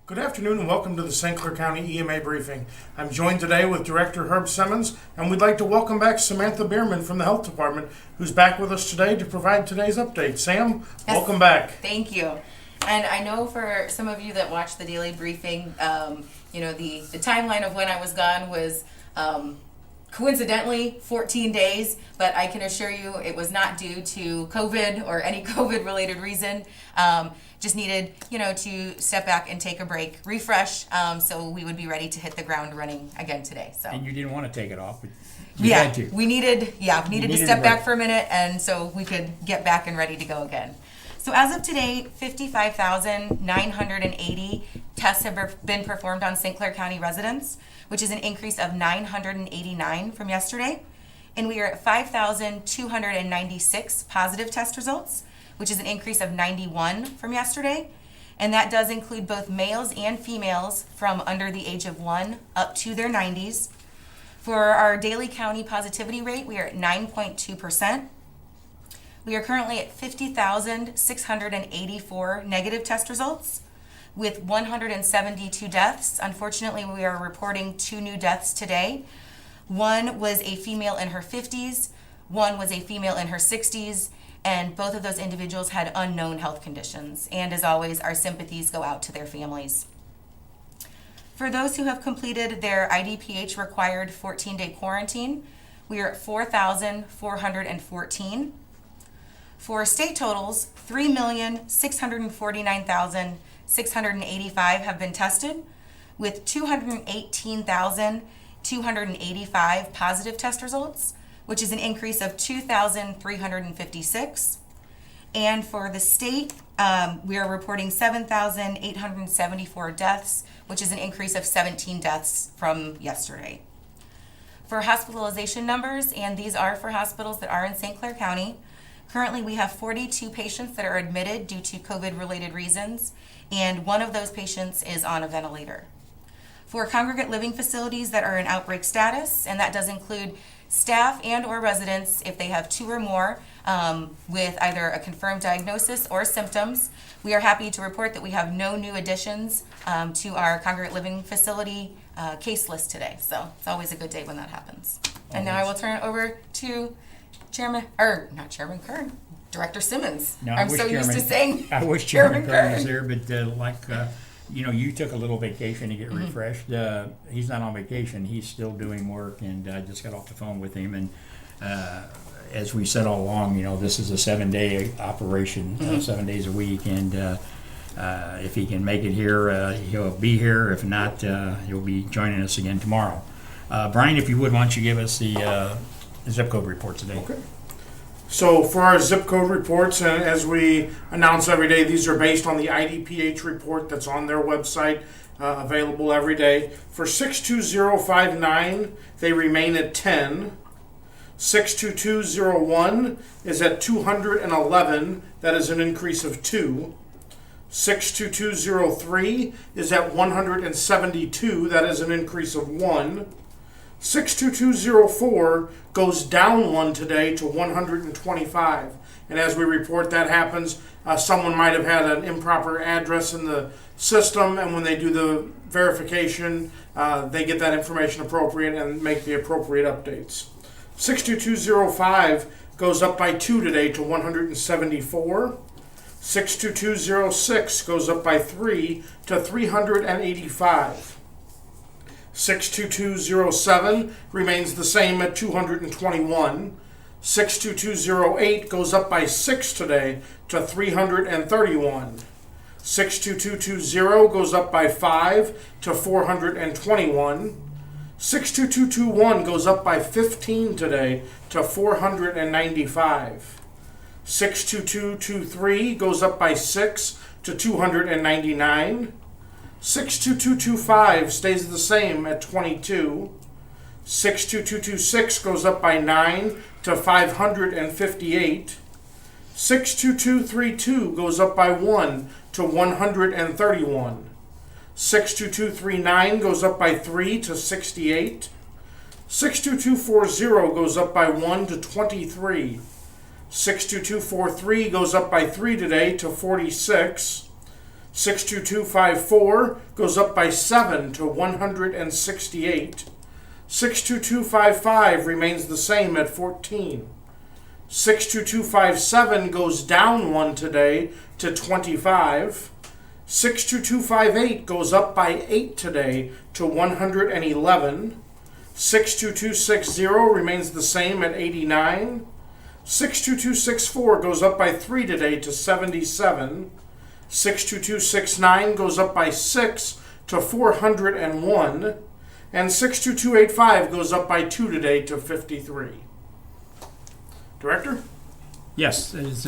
Good afternoon and welcome to the St. Clair County EMA briefing. I'm joined today with Director Herb Simmons, and we'd like to welcome back Samantha Bierman from the Health Department, who's back with us today to provide today's update. Sam, welcome back. Thank you. And I know for some of you that watch the daily briefing, the timeline of when I was gone was coincidentally 14 days, but I can assure you it was not due to COVID or any COVID-related reason. Just needed, to step back and take a break, refresh, so we would be ready to hit the ground running again today. So. And you didn't want to take it off, but you had to. We needed to step back for a minute, and so we could get back and ready to go again. So as of today, 55,980 tests have been performed on St. Clair County residents, which is an increase of 989 from yesterday. And we are at 5,296 positive test results, which is an increase of 91 from yesterday. And that does include both males and females from under the age of 1 up to their 90s. For our daily county positivity rate, we are at 9.2%. We are currently at 50,684 negative test results with 172 deaths. Unfortunately, we are reporting 2 new deaths today. One was a female in her 50s, one was a female in her 60s, and both of those individuals had unknown health conditions. And as always, our sympathies go out to their families. For those who have completed their IDPH required 14-day quarantine, we are at 4,414. For state totals, 3,649,685 have been tested, with 218,285 positive test results, which is an increase of 2,356. And for the state, we are reporting 7,874 deaths, which is an increase of 17 deaths from yesterday. For hospitalization numbers, and these are for hospitals that are in St. Clair County, currently we have 42 patients that are admitted due to COVID-related reasons, and one of those patients is on a ventilator. For congregate living facilities that are in outbreak status, and that does include staff and or residents if they have 2 or more with either a confirmed diagnosis or symptoms, we are happy to report that we have no new additions to our congregate living facility case list today. So it's always a good day when that happens. And now I will turn it over to not Chairman Kern, Director Simmons. No, I'm so used to saying I wish Chairman Kern was there, but you took a little vacation to get refreshed. He's not on vacation. He's still doing work, and I just got off the phone with him. And as we said all along, this is a 7-day operation, 7 days a week. And if he can make it here, he'll be here. If not, he'll be joining us again tomorrow. Brian, if you would, why don't you give us the zip code report today? Okay. So for our zip code reports, and as we announce every day, these are based on the IDPH report that's on their website, available every day. For 62059, they remain at 10. 62201 is at 211. That is an increase of 2. 62203 is at 172. That is an increase of 1. 62204 goes down 1 today to 125. And as we report that happens, someone might have had an improper address in the system, and when they do the verification, they get that information appropriate and make the appropriate updates. 62205 goes up by 2 today to 174. 62206 goes up by 3 to 385. 62207 remains the same at 221. 62208 goes up by 6 today to 331. 62220 goes up by 5 to 421. 62221 goes up by 15 today to 495. 62223 goes up by 6 to 299. 62225 stays the same at 22. 62226 goes up by 9 to 558. 62232 goes up by 1 to 131. 62239 goes up by 3 to 68. 62240 goes up by 1 to 23. 62243 goes up by 3 today to 46. 62254 goes up by 7 to 168. 62255 remains the same at 14. 62257 goes down 1 today to 25. 62258 goes up by 8 today to 111. 62260 remains the same at 89. 62264 goes up by 3 today to 77. 62269 goes up by 6 to 401. And 62285 goes up by 2 today to 53. Director? Yes, as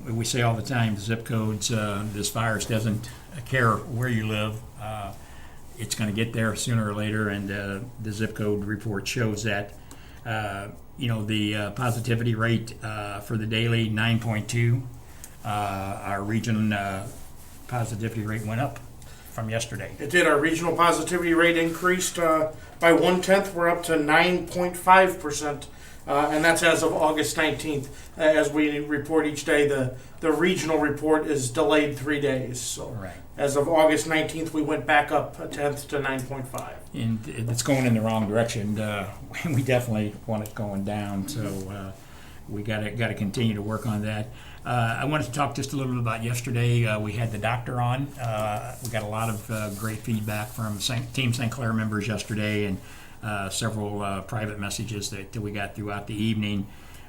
we say all the time, zip codes, this virus doesn't care where you live. It's going to get there sooner or later, and the zip code report shows that. The positivity rate for the daily, 9.2. Our region positivity rate went up from yesterday. It did. Our regional positivity rate increased by 1/10. We're up to 9.5%. And that's as of August 19th. As we report each day, the regional report is delayed 3 days. So right. As of August 19th, we went back up 1/10 to 9.5. And it's going in the wrong direction. We definitely want it going down. So we got to continue to work on that. I wanted to talk just a little bit about yesterday. We had the doctor on. We got a lot of great feedback from Team St. Clair members yesterday, and several private messages that we got throughout the evening.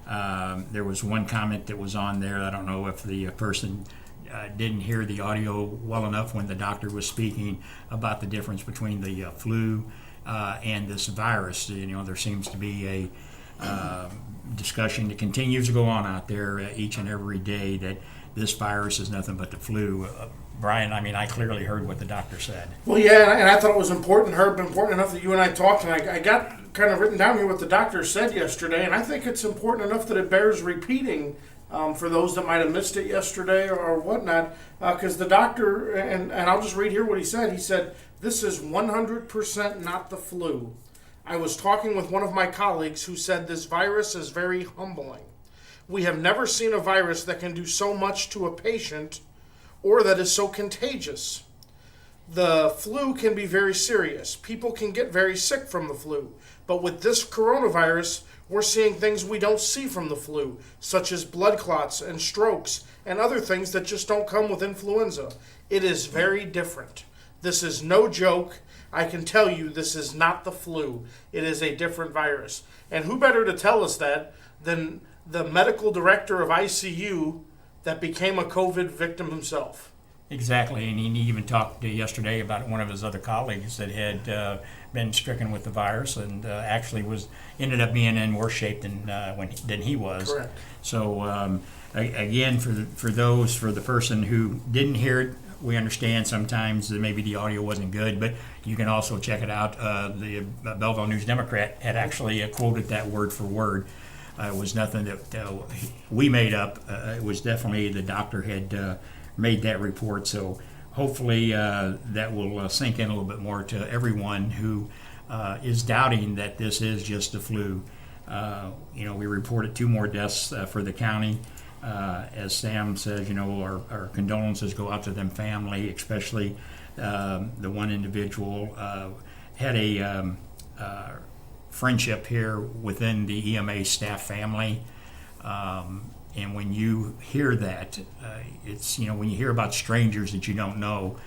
There was one comment that was on there. I don't know if the person didn't hear the audio well enough when the doctor was speaking about the difference between the flu and this virus. There seems to be a discussion that continues to go on out there each and every day that this virus is nothing but the flu. Brian, I clearly heard what the doctor said. Well, yeah, and I thought it was important, Herb, important enough that you and I talked, and I got kind of written down here what the doctor said yesterday, and I think it's important enough that it bears repeating for those that might have missed it yesterday or whatnot, because the doctor, and I'll just read here what he said. He said, "This is 100% not the flu. I was talking with one of my colleagues who said this virus is very humbling. We have never seen a virus that can do so much to a patient or that is so contagious. The flu can be very serious. People can get very sick from the flu. But with this coronavirus, we're seeing things we don't see from the flu, such as blood clots and strokes and other things that just don't come with influenza. It is very different. This is no joke. I can tell you this is not the flu. It is a different virus." And who better to tell us that than the medical director of ICU that became a COVID victim himself? Exactly, and he even talked yesterday about one of his other colleagues that had been stricken with the virus and actually ended up being in worse shape than he was. Correct. So again, for the person who didn't hear it, we understand sometimes that maybe the audio wasn't good, but you can also check it out. The Belleville News Democrat had actually quoted that word for word. It was nothing that we made up. It was definitely the doctor had made that report. So hopefully that will sink in a little bit more to everyone who is doubting that this is just the flu. We reported 2 more deaths for the county. As Sam says, our condolences go out to them family, especially the one individual had a friendship here within the EMA staff family. And when you hear that, it's, when you hear about strangers that you don't know,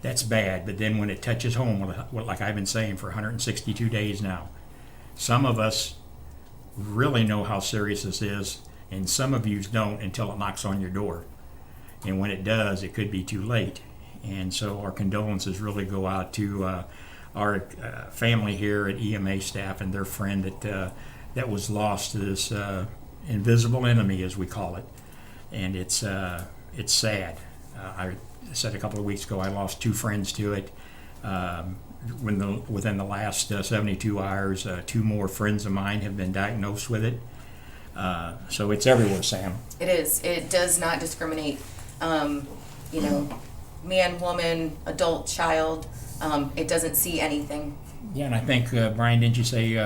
that's bad. But then when it touches home, like I've been saying for 162 days now, some of us really know how serious this is, and some of you don't until it knocks on your door. And when it does, it could be too late. And so our condolences really go out to our family here at EMA staff and their friend that was lost to this invisible enemy, as we call it. And it's sad. I said a couple of weeks ago I lost 2 friends to it. Within the last 72 hours, 2 more friends of mine have been diagnosed with it. So it's everywhere, Sam. It is. It does not discriminate. Man, woman, adult, child. It doesn't see anything. Yeah, and I think, Brian, didn't you say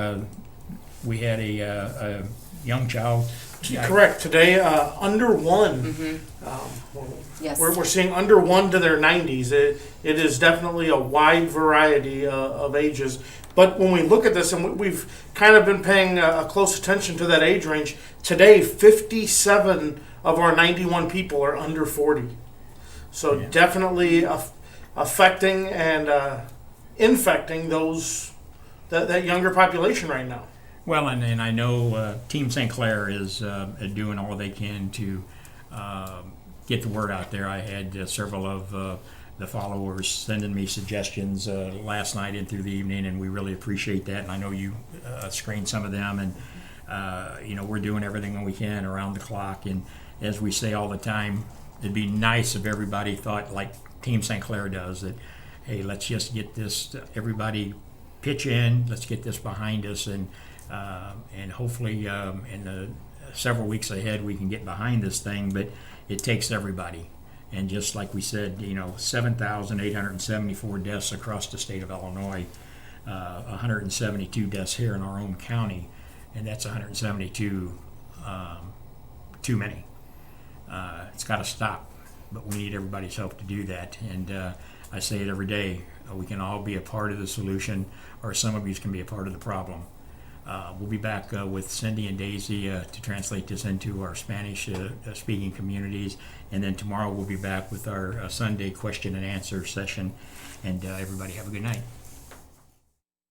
we had a young child Correct. Today, under one. Yes. We're seeing under one to their 90s. It is definitely a wide variety of ages. But when we look at this, and we've kind of been paying a close attention to that age range, today 57 of our 91 people are under 40. So definitely affecting and infecting that younger population right now. Well, and I know Team St. Clair is doing all they can to get the word out there. I had several of the followers sending me suggestions last night and through the evening, and we really appreciate that. And I know you screened some of them, and we're doing everything we can around the clock. And as we say all the time, it'd be nice if everybody thought like Team St. Clair does, that, hey, let's just get this, everybody pitch in, let's get this behind us, and hopefully in the several weeks ahead we can get behind this thing. But it takes everybody. And just like we said, 7,874 deaths across the state of Illinois, 172 deaths here in our own county, and that's 172 too many. It's got to stop, but we need everybody's help to do that. And I say it every day, we can all be a part of the solution, or some of you can be a part of the problem. We'll be back with Cindy and Daisy to translate this into our Spanish speaking communities, and then tomorrow we'll be back with our Sunday question and answer session. And everybody have a good night.